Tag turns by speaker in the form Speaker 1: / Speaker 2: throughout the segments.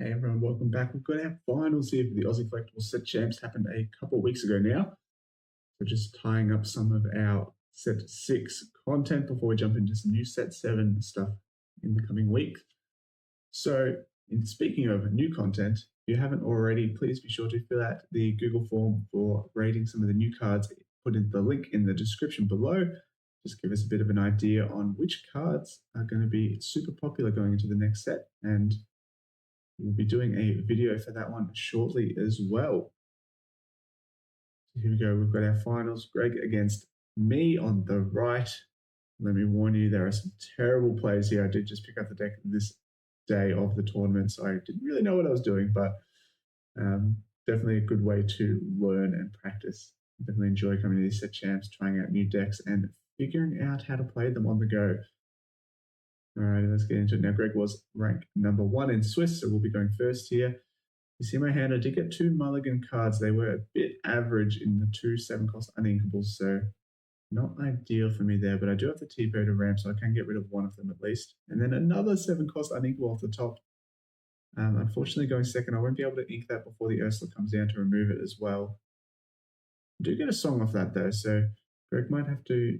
Speaker 1: Hey everyone, welcome back. We've got our finals here for the Aussie Collectibles Set Champs. Happened a couple of weeks ago now. So just tying up some of our Set 6 content before we jump into some new Set 7 stuff in the coming week. So in speaking of new content, if you haven't already, please be sure to fill out the Google form for rating some of the new cards. Put in the link in the description below. Just give us a bit of an idea on which cards are going to be super popular going into the next set, and we'll be doing a video for that one shortly as well. So here we go. We've got our finals. Greg against me on the right. Let me warn you, there are some terrible plays here. I did just pick up the deck this day of the tournament, so I didn't really know what I was doing, but definitely a good way to learn and practice. I definitely enjoy coming to these set champs, trying out new decks, and figuring out how to play them on the go. All right, let's get into it. Now, Greg was ranked number 1 in Swiss, so we'll be going first here. You see my hand, I did get 2 mulligan cards. They were a bit average in the 2 7-cost uninkables, so not ideal for me there, but I do have the T-Bow to ramp, so I can get rid of one of them at least. And then another 7-cost unequal off the top. Unfortunately, going second, I won't be able to ink that before the Ursula comes down to remove it as well. I do get a song off that, though, so Greg might have to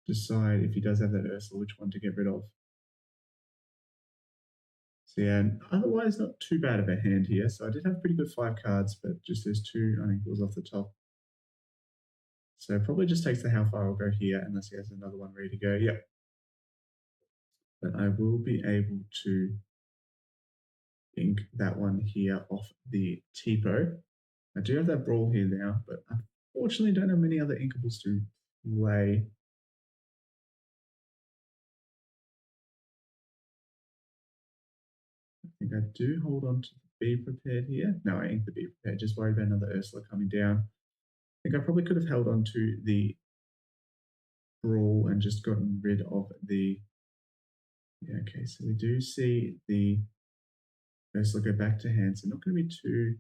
Speaker 1: decide if he does have that Ursula, which one to get rid of. So yeah, otherwise not too bad of a hand here. So I did have pretty good 5 cards, but just those 2 unequals off the top. So probably just takes the how far I'll go here, unless he has another one ready to go. Yep. But I will be able to ink that one here off the Tipo. I do have that Brawl here now, but unfortunately don't have many other inkables to play. I think I do hold on to the Be Prepared here. No, I ink the Be Prepared, just worried about another Ursula coming down. I think I probably could have held on to the Brawl and just gotten rid of the... Yeah, okay, so we do see the Ursula go back to hand, so not going to be too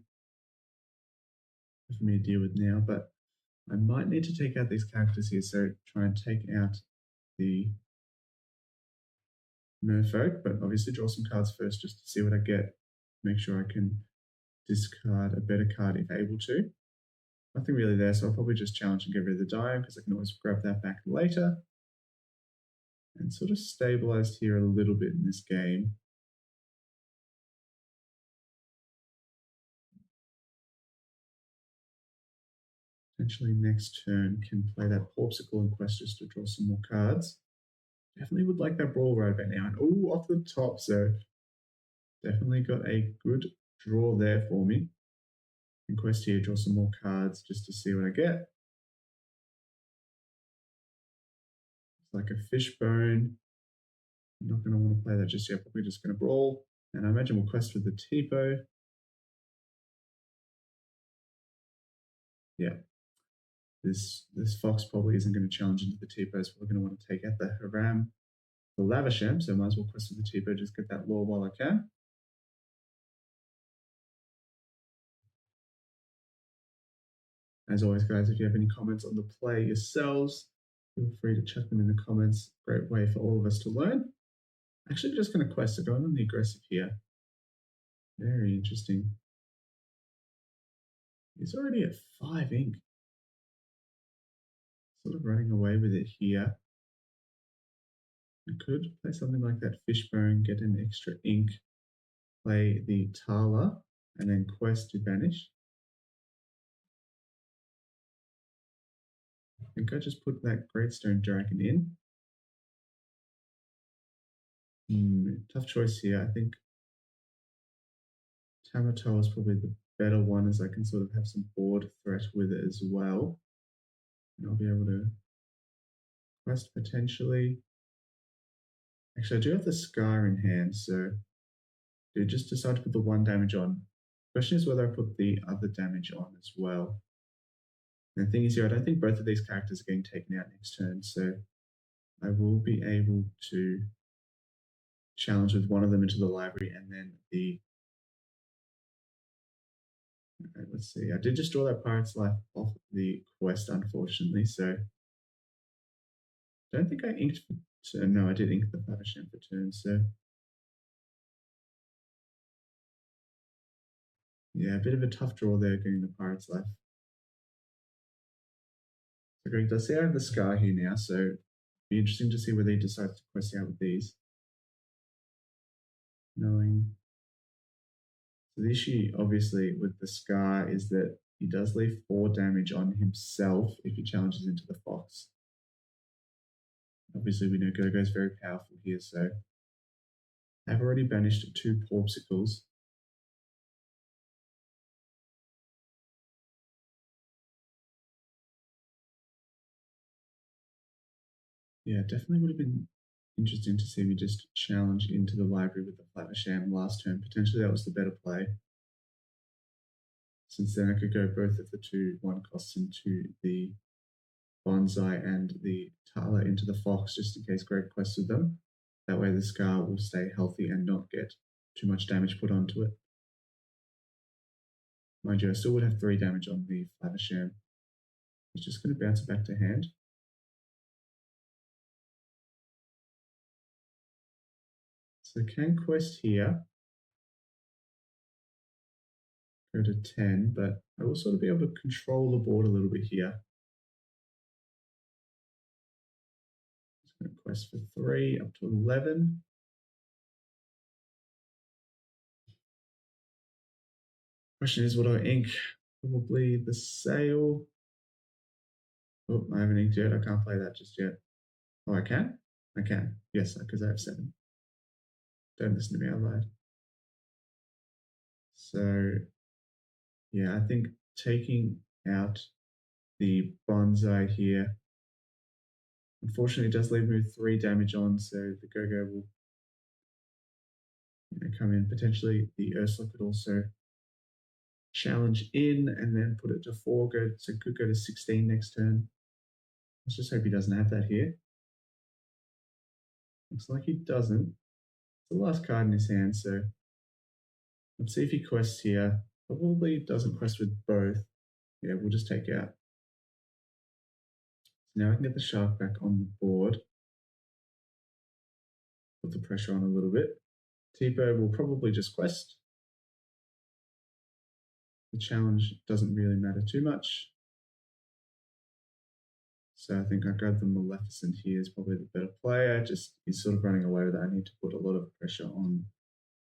Speaker 1: for me to deal with now, but I might need to take out these characters here, so try and take out the Merfolk, but obviously draw some cards first just to see what I get. Make sure I can discard a better card if able to. Nothing really there, so I'll probably just challenge and get rid of the Dive because I can always grab that back later. And sort of stabilized here a little bit in this game. Potentially next turn can play that Porpsicle and Quest just to draw some more cards. Definitely would like that Brawl right about now. And oh, off the top, so definitely got a good draw there for me. And Quest here, draw some more cards just to see what I get. It's like a Fishbone. I'm not going to want to play that just yet. Probably just going to Brawl. And I imagine we'll Quest with the Tipo. Yeah. This Fox probably isn't going to challenge into the Tipo, so we're going to want to take out the Haram, the Lavasham, so I might as well Quest with the Tipo, just get that lore while I can. As always, guys, if you have any comments on the play yourselves, feel free to chuck them in the comments. Great way for all of us to learn. Actually, just going to Quest, so going on the aggressive here. Very interesting. He's already at 5 ink. Sort of running away with it here. I could play something like that Fishbone, get an extra ink, play the Tala, and then Quest to banish. I think I just put that Greatstone Dragon in. Tough choice here. I think Tamato is probably the better one, as I can sort of have some board threat with it as well. And I'll be able to Quest potentially. Actually, I do have the Scar in hand, so I just decide to put the 1 damage on. The question is whether I put the other damage on as well. And the thing is here, I don't think both of these characters are getting taken out next turn, so I will be able to challenge with one of them into the library and then the... Okay, let's see. I did just draw that Pirate's Life off the Quest, unfortunately, so I don't think I inked for turn. No, I did ink the Pavasham for turn, so Yeah, a bit of a tough draw there getting the Pirates left. So Greg does see I have the Scar here now, so it'd be interesting to see whether he decides to quest out with these. Knowing. So the issue, obviously, with the Scar is that he does leave 4 damage on himself if he challenges into the Fox. Obviously, we know Go-Go is very powerful here, so I've already banished 2 Porpsicles. Yeah, definitely would have been interesting to see me just challenge into the library with the Flattersham last turn. Potentially that was the better play. Since then I could go both of the 2/1 costs into the Bonsai and the Tala into the Fox just in case Greg quested them. That way the Scar will stay healthy and not get too much damage put onto it. Mind you, I still would have 3 damage on the Flattersham. He's just going to bounce it back to hand. So can quest here. Go to 10, but I will sort of be able to control the board a little bit here. Just going to quest for 3 up to 11. Question is, what do I ink? Probably the Sail. Oh, I haven't inked yet. I can't play that just yet. Oh, I can? I can. Yes, because I have 7. Don't listen to me out loud. So, yeah, I think taking out the Bonsai here, unfortunately, it does leave me with 3 damage on, so the Go-Go will come in. Potentially, the Ursula could also challenge in and then put it to 4. So could go to 16 next turn. Let's just hope he doesn't have that here. Looks like he doesn't. It's the last card in his hand, so let's see if he quests here. Probably doesn't quest with both. Yeah, we'll just take out. So now I can get the shark back on the board. Put the pressure on a little bit. Tipo will probably just quest. The challenge doesn't really matter too much. So I think I grab the Maleficent here is probably the better player. Just he's sort of running away with that. I need to put a lot of pressure on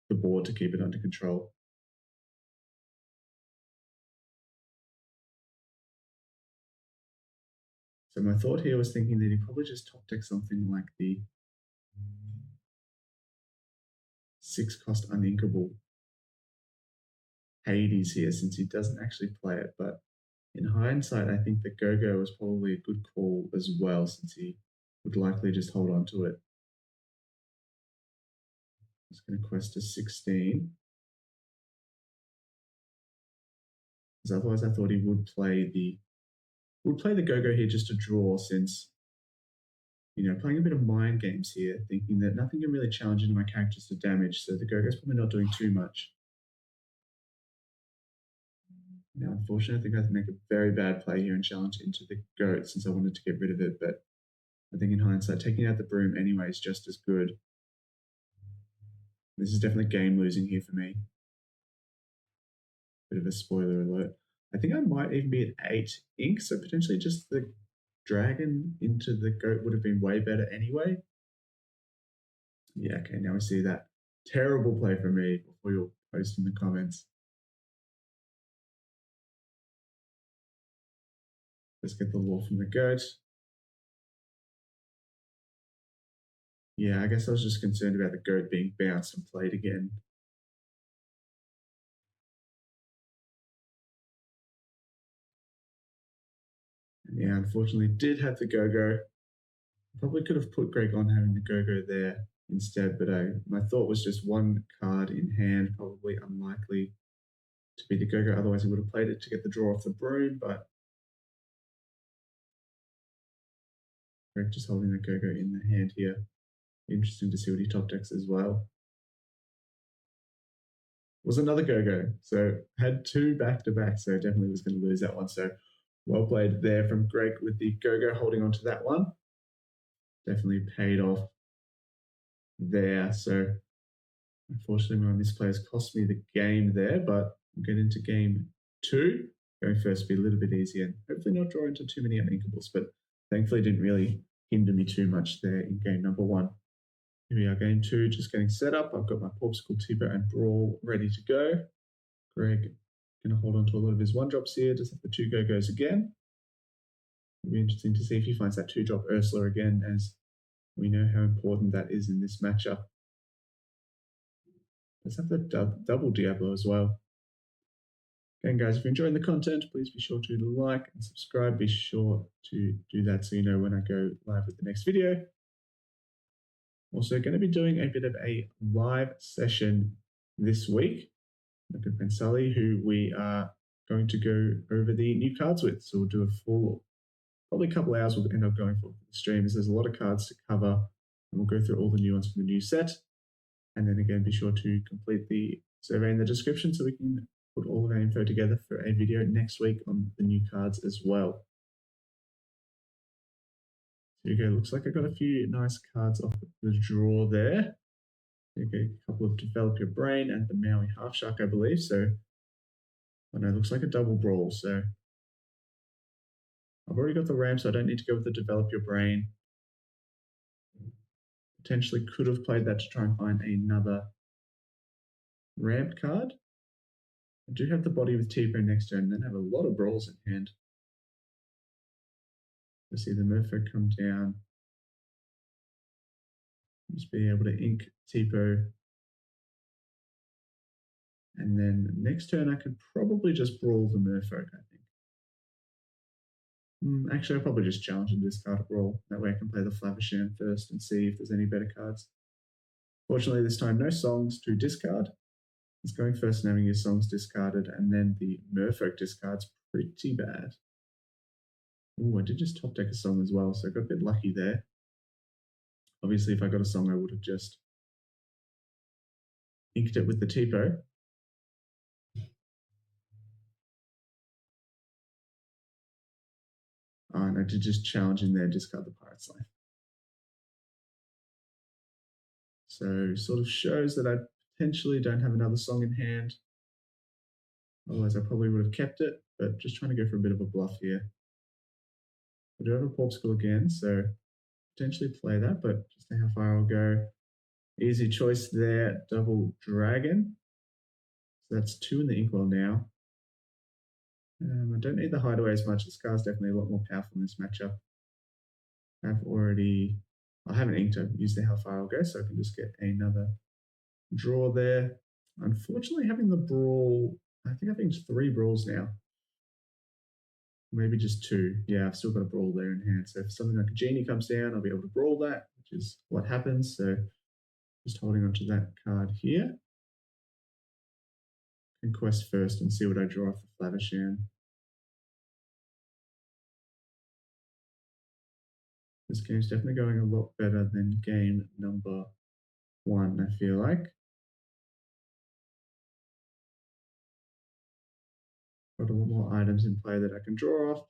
Speaker 1: the board to keep it under control. So my thought here was thinking that he probably just top deck something like the 6-cost uninkable Hades here, since he doesn't actually play it. But in hindsight, I think the Go-Go was probably a good call as well, since he would likely just hold on to it. He's going to quest to 16. Because otherwise I thought he would play the Go-Go here just to draw, since playing a bit of mind games here, thinking that nothing can really challenge into my characters to damage, so the Go-Go's probably not doing too much. Now, unfortunately, I think I have to make a very bad play here and challenge into the goat since I wanted to get rid of it, but I think in hindsight, taking out the broom anyway is just as good. This is definitely game losing here for me. Bit of a spoiler alert. I think I might even be at 8 ink, so potentially just the dragon into the goat would have been way better anyway. Yeah, okay, now we see that terrible play from me before you'll post in the comments. Let's get the law from the goat. Yeah, I guess I was just concerned about the goat being bounced and played again. And yeah, unfortunately did have the Go-Go. Probably could have put Greg on having the Go-Go there instead, but my thought was just 1 card in hand, probably unlikely to be the Go-Go. Otherwise he would have played it to get the draw off the broom, but Greg just holding the Go-Go in the hand here. Interesting to see what he top decks as well. Was another Go-Go, so had 2 back-to-back, so definitely was going to lose that one. So well played there from Greg with the Go-Go holding on to that one. Definitely paid off there. So unfortunately, my misplays cost me the game there, but We'll get into game 2. Going first will be a little bit easier and hopefully not draw into too many uninkables, but thankfully didn't really hinder me too much there in game number 1. Here we are, game 2, just getting set up. I've got my Popsicle, Tipper, and Brawl ready to go. Greg going to hold on to a lot of his 1-drops here, just have the 2 go-goes again. It'll be interesting to see if he finds that 2-drop Ursula again, as we know how important that is in this matchup. Let's have the double Diablo as well. Again, guys, if you're enjoying the content, please be sure to like and subscribe. Be sure to do that so you know when I go live with the next video. Also going to be doing a bit of a live session this week. My good friend Sully, who we are going to go over the new cards with. So we'll do a full, probably a couple hours we'll end up going for the stream, as there's a lot of cards to cover. And we'll go through all the new ones from the new set. And then again, be sure to complete the survey in the description so we can put all of our info together for a video next week on the new cards as well. There you go. Looks like I got a few nice cards off the draw there. There you go. A couple of Develop Your Brain and the Maui Half Shark, I believe. So, oh no, it looks like a double Brawl. So, I've already got the Ram, so I don't need to go with the Develop Your Brain. Potentially could have played that to try and find another ramp card. I do have the body with T-Bone next turn, and then have a lot of Brawls in hand. Let's see the Merfolk come down. Just be able to ink Tipo. And then next turn I could probably just Brawl the Merfolk, I think. Actually, I'll probably just challenge and discard a Brawl. That way I can play the Flavisham first and see if there's any better cards. Fortunately, this time no songs to discard. It's going first and having your songs discarded, and then the Merfolk discard's pretty bad. Oh, I did just top deck a song as well, so I got a bit lucky there. Obviously, if I got a song, I would have just inked it with the Tipo. And I did just challenge in there, discard the Pirate's Life. So sort of shows that I potentially don't have another song in hand. Otherwise, I probably would have kept it, but just trying to go for a bit of a bluff here. I do have a Popsicle again, so potentially play that, but just how far I'll go. Easy choice there, double Dragon. So that's 2 in the Inkwell now. I don't need the Hideaway as much. This card's definitely a lot more powerful in this matchup. I haven't inked it. Used the how far I'll go, so I can just get another draw there. Unfortunately, having the Brawl, I think I've inked 3 Brawls now. Maybe just 2. Yeah, I've still got a Brawl there in hand. So if something like a Genie comes down, I'll be able to Brawl that, which is what happens. So just holding onto that card here. And quest first and see what I draw off the Flavisham. This game's definitely going a lot better than game number 1, I feel like. Got a lot more items in play that I can draw off.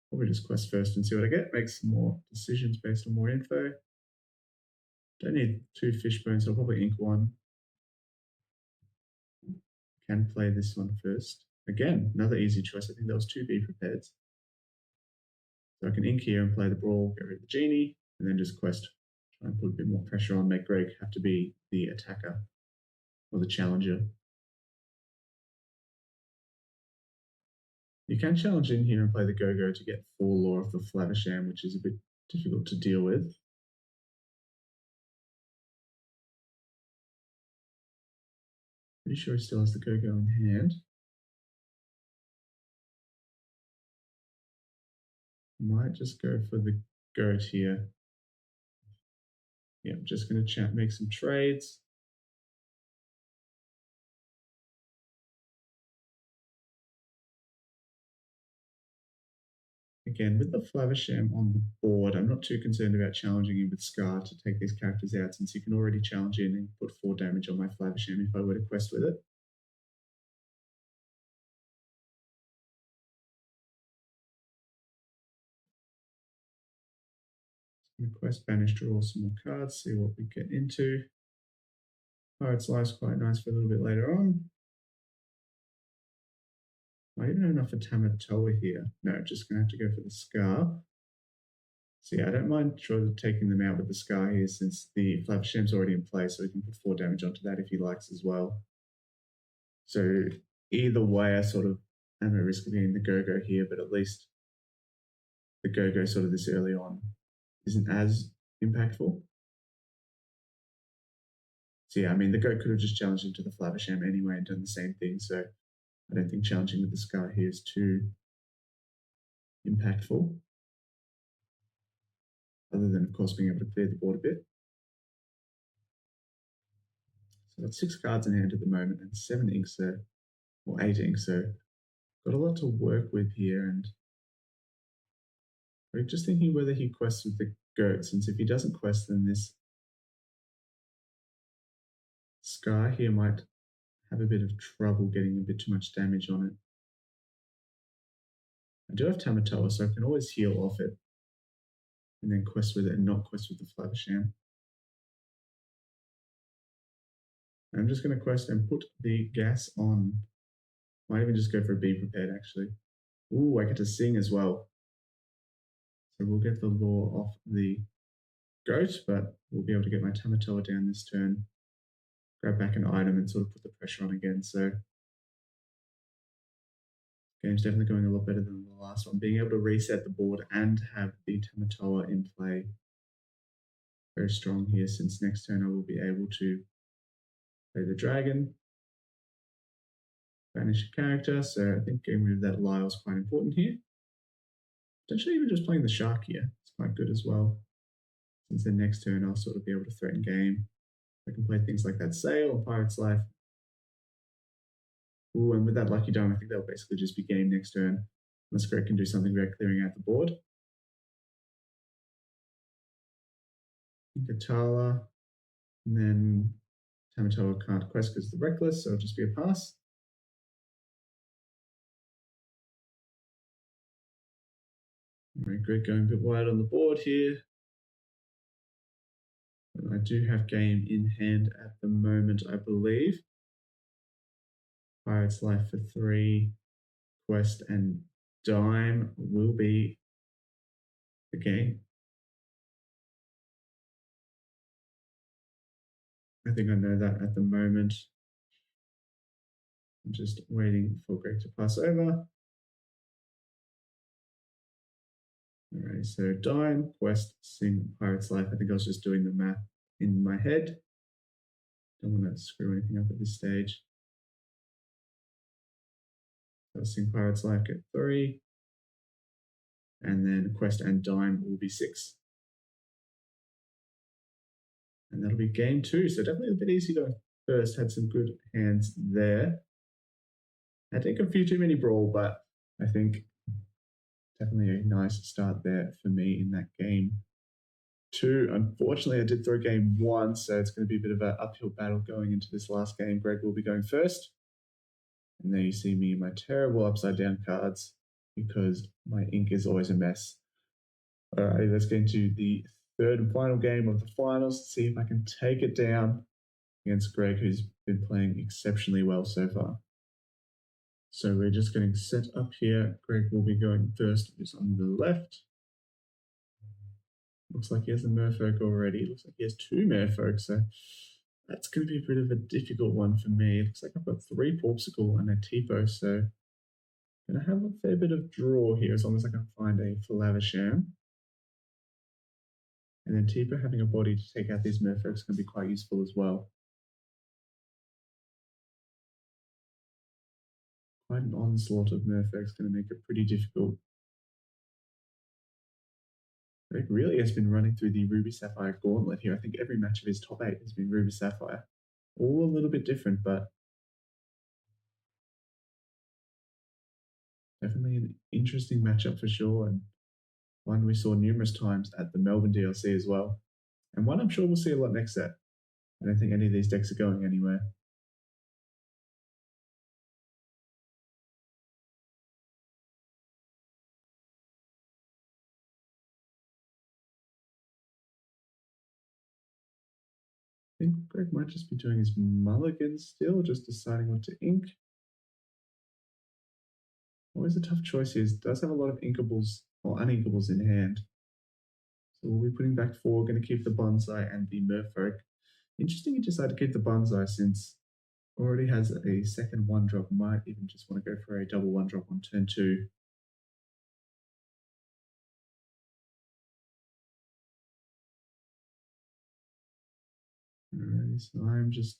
Speaker 1: Probably just quest first and see what I get. Make some more decisions based on more info. Don't need 2 Fishbones, so I'll probably ink 1. Can play this one first. Again, another easy choice. I think that was 2 Be Prepared. So I can ink here and play the Brawl, get rid of the Genie, and then just quest. Try and put a bit more pressure on, make Greg have to be the attacker or the challenger. You can challenge in here and play the Go-Go to get 4 lore of the Flavisham, which is a bit difficult to deal with. Pretty sure he still has the Go-Go in hand. Might just go for the goat here. Yeah, I'm just going to make some trades. Again, with the Flavisham on the board, I'm not too concerned about challenging him with Scar to take these characters out, since you can already challenge in and put 4 damage on my Flavisham if I were to quest with it. Quest banish, draw some more cards, see what we get into. Pirate's Life's quite nice for a little bit later on. Might even have enough for Tamatoa here. No, just going to have to go for the Scar. So yeah, I don't mind sort of taking them out with the Scar here since the Flavisham's already in place, so we can put 4 damage onto that if he likes as well. So either way, I sort of am at risk of getting the Go-Go here, but at least the Go-Go sort of this early on isn't as impactful. So yeah, I mean, the Goat could have just challenged into the Flavisham anyway and done the same thing, so I don't think challenging with the Scar here is too impactful. Other than, of course, being able to clear the board a bit. So I've got 6 cards in hand at the moment and 7 inks, or 8 inks, so got a lot to work with here. And we're just thinking whether he quests with the Goat, since if he doesn't quest, then this Scar here might have a bit of trouble getting a bit too much damage on it. I do have Tamatoa, so I can always heal off it and then quest with it and not quest with the Flavisham. I'm just going to quest and put the gas on. Might even just go for a Be Prepared, actually. Ooh, I get to sing as well. So we'll get the lore off the Goat, but we'll be able to get my Tamatoa down this turn, grab back an item and sort of put the pressure on again. So game's definitely going a lot better than the last one. Being able to reset the board and have the Tamatoa in play. Very strong here, since next turn I will be able to play the dragon, banish a character, so I think getting rid of that Lyle is quite important here. Potentially even just playing the shark here, it's quite good as well. Since the next turn I'll sort of be able to threaten game. I can play things like that Sail or Pirate's Life. Ooh, and with that Lucky Dime, I think that'll basically just be game next turn, unless Greg can do something about clearing out the board. Katala, and then Tamatoa can't quest because the Reckless, so it'll just be a pass. Alright, Greg going a bit wide on the board here. And I do have game in hand at the moment, I believe. Pirate's Life for 3, quest and dime will be the game. I think I know that at the moment. I'm just waiting for Greg to pass over. Alright, so dime, quest, sing, Pirate's Life. I think I was just doing the math in my head. Don't want to screw anything up at this stage. So sing Pirate's Life, get 3. And then quest and dime will be 6. And that'll be game 2. So definitely a bit easy going first. Had some good hands there. I think a few too many brawl, but I think definitely a nice start there for me in that game 2. Unfortunately, I did throw game 1, so it's going to be a bit of an uphill battle going into this last game. Greg will be going first. And there you see me in my terrible upside down cards because my ink is always a mess. All right, let's get into the third and final game of the finals. See if I can take it down against Greg, who's been playing exceptionally well so far. So we're just getting set up here. Greg will be going first, who's on the left. Looks like he has a merfolk already. Looks like he has 2 merfolk, so that's going to be a bit of a difficult one for me. Looks like I've got 3 Porpsicle and a Tipo, so I'm going to have a fair bit of draw here as long as I can find a Flavisham. And then Tipo having a body to take out these merfolks is going to be quite useful as well. Quite an onslaught of merfolks is going to make it pretty difficult. Greg really has been running through the Ruby Sapphire gauntlet here. I think every match of his top 8 has been Ruby Sapphire. All a little bit different, but definitely an interesting matchup for sure, and one we saw numerous times at the Melbourne DLC as well. And one I'm sure we'll see a lot next set. I don't think any of these decks are going anywhere. I think Greg might just be doing his mulligan still, just deciding what to ink. Always a tough choice here. It does have a lot of inkables or uninkables in hand. So we'll be putting back 4. Going to keep the bonsai and the merfolk. Interesting you decided to keep the bonsai since already has a second 1-drop. Might even just want to go for a double 1-drop on turn 2. Alrighty, so I'm just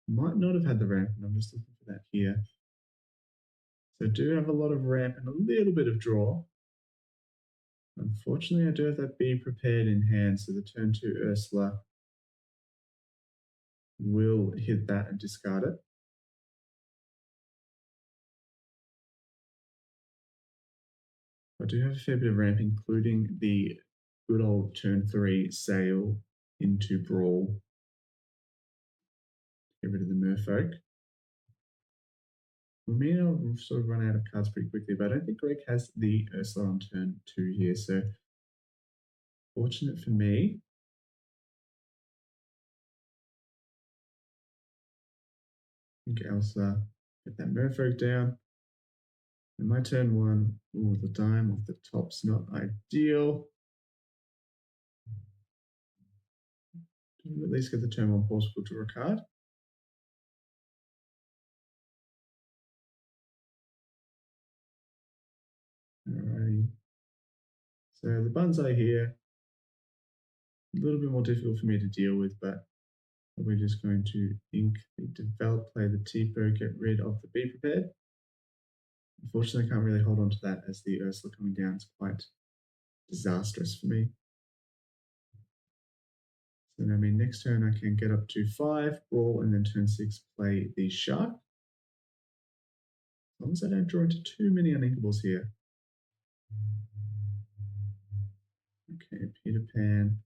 Speaker 1: might not have had the ramp, and I'm just looking for that here. So I do have a lot of ramp and a little bit of draw. Unfortunately, I do have that be prepared in hand, so the turn 2 Ursula will hit that and discard it. I do have a fair bit of ramp, including the good old turn 3 sail into brawl. Get rid of the merfolk. For me, I'll sort of run out of cards pretty quickly, but I don't think Greg has the Ursula on turn 2 here, so fortunate for me. I think Elsa get that merfolk down. And my turn 1, ooh, the dime off the top's not ideal. At least get the turn 1 possible to draw a card. Alrighty. So the bonsai here, a little bit more difficult for me to deal with, but we're just going to ink the develop, play the Tipo, get rid of the be prepared. Unfortunately, I can't really hold on to that as the Ursula coming down is quite disastrous for me. So then, I mean, next turn I can get up to 5, brawl, and then turn 6 play the shark. As long as I don't draw into too many uninkables here. Okay, Peter Pan.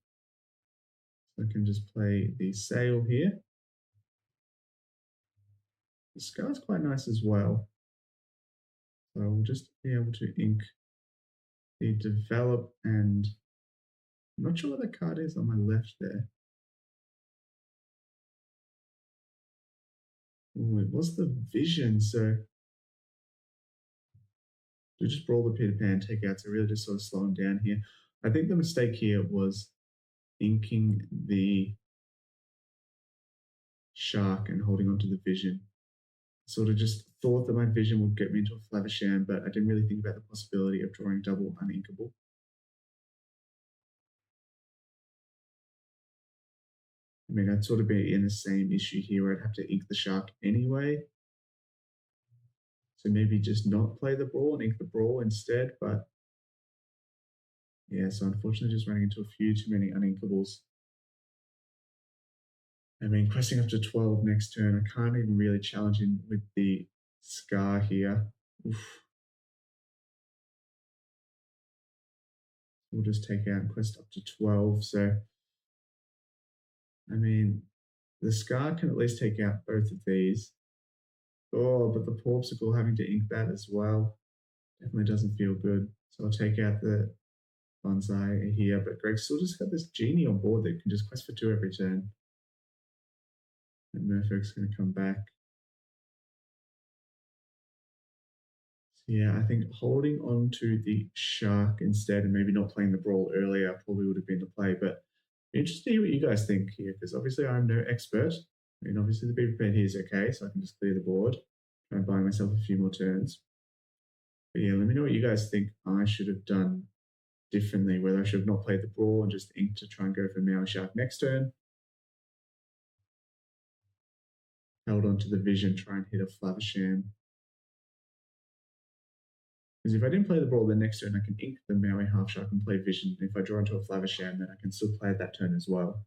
Speaker 1: So I can just play the sail here. The scar's quite nice as well. So I'll just be able to ink the develop, and I'm not sure what that card is on my left there. Oh, it was the vision, so do just brawl the Peter Pan, take out, so really just sort of slow him down here. I think the mistake here was inking the shark and holding onto the vision. Sort of just thought that my vision would get me into a Flavisham, but I didn't really think about the possibility of drawing double uninkable. I mean, I'd sort of be in the same issue here where I'd have to ink the shark anyway. So maybe just not play the brawl and ink the brawl instead, but yeah, so unfortunately just running into a few too many uninkables. I mean, questing up to 12 next turn, I can't even really challenge him with the scar here. Oof. We'll just take out and quest up to 12, so I mean, the scar can at least take out both of these. Oh, but the Porpsicle having to ink that as well definitely doesn't feel good. So I'll take out the bonsai here, but Greg still just got this genie on board that can just quest for 2 every turn. And Merfolk's going to come back. So yeah, I think holding on to the shark instead and maybe not playing the brawl earlier probably would have been the play. But interesting to hear what you guys think here, because obviously I'm no expert. I mean, obviously the be prepared here is okay, so I can just clear the board. Try and buy myself a few more turns. But yeah, let me know what you guys think I should have done differently, whether I should have not played the brawl and just inked to try and go for Maui Shark next turn. Held on to the vision, try and hit a Flavisham. Because if I didn't play the brawl, then next turn I can ink the Maui Half Shark and play vision. And if I draw into a Flavisham, then I can still play it that turn as well.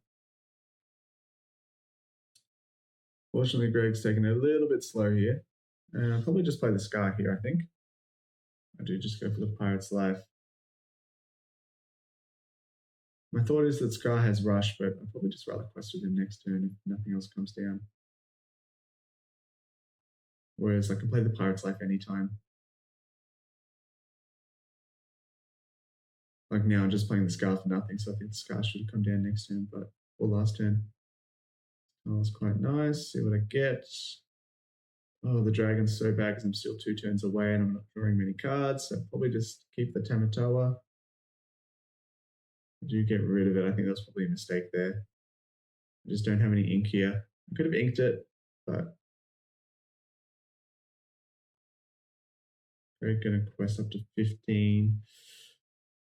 Speaker 1: Fortunately, Greg's taking it a little bit slow here. I'll probably just play the Scar here, I think. I do just go for the Pirate's Life. My thought is that Scar has Rush, but I'll probably just rather quest with him next turn if nothing else comes down. Whereas I can play the Pirate's Life anytime. Like now, I'm just playing the Scar for nothing, so I think the Scar should come down next turn, but or last turn. Oh, that's quite nice. See what I get. Oh, the dragon's so bad because I'm still 2 turns away and I'm not drawing many cards, so probably just keep the Tamatoa. I do get rid of it. I think that's probably a mistake there. I just don't have any ink here. I could have inked it, but we're going to quest up to 15.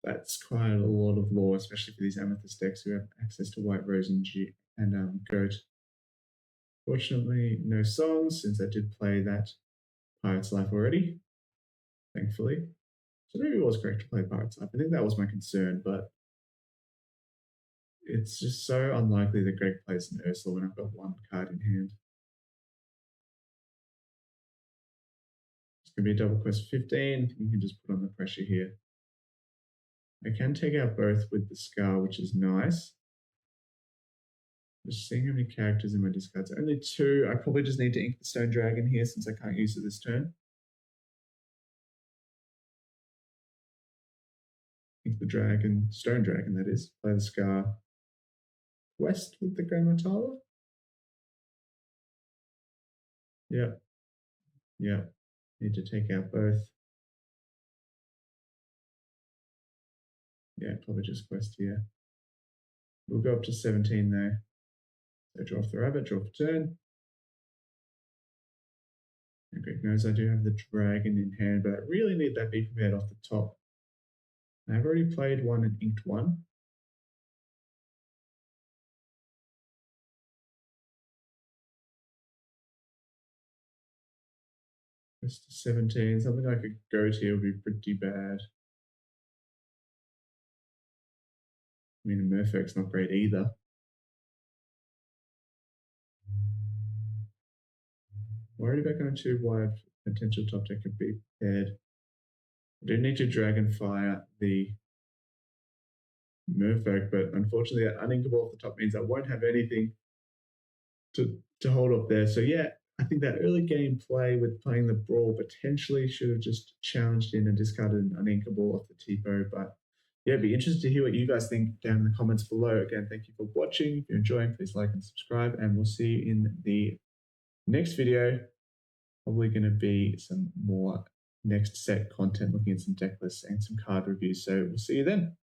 Speaker 1: That's quite a lot of lore, especially for these Amethyst decks who have access to White Rose and Goat. Fortunately, no songs, since I did play that Pirate's Life already, thankfully. So maybe it was correct to play Pirate's Life. I think that was my concern, but it's just so unlikely that Greg plays an Ursula when I've got one card in hand. It's going to be a double quest 15. You can just put on the pressure here. I can take out both with the Scar, which is nice. Just seeing how many characters in my discards. Only 2. I probably just need to ink the Stone Dragon here since I can't use it this turn. Ink the dragon, Stone Dragon that is. Play the Scar. Quest with the Grammatala. Yeah. Yeah. Need to take out both. Yeah, probably just quest here. We'll go up to 17 though. So draw off the rabbit, draw for turn. And Greg knows I do have the dragon in hand, but I really need that be prepared off the top. I've already played one and inked one. Just 17. Something like a goat here would be pretty bad. I mean, a Merfolk's not great either. Worried about going too wide. Potential top deck could be prepared. I do need to Dragonfire the Merfolk, but unfortunately that uninkable off the top means I won't have anything to hold off there. So yeah, I think that early game play with playing the Brawl potentially should have just challenged in and discarded an uninkable off the Tipo. But yeah, be interested to hear what you guys think down in the comments below. Again, thank you for watching. If you're enjoying, please like and subscribe, and we'll see you in the next video. Probably going to be some more next set content, looking at some deck lists and some card reviews. So we'll see you then.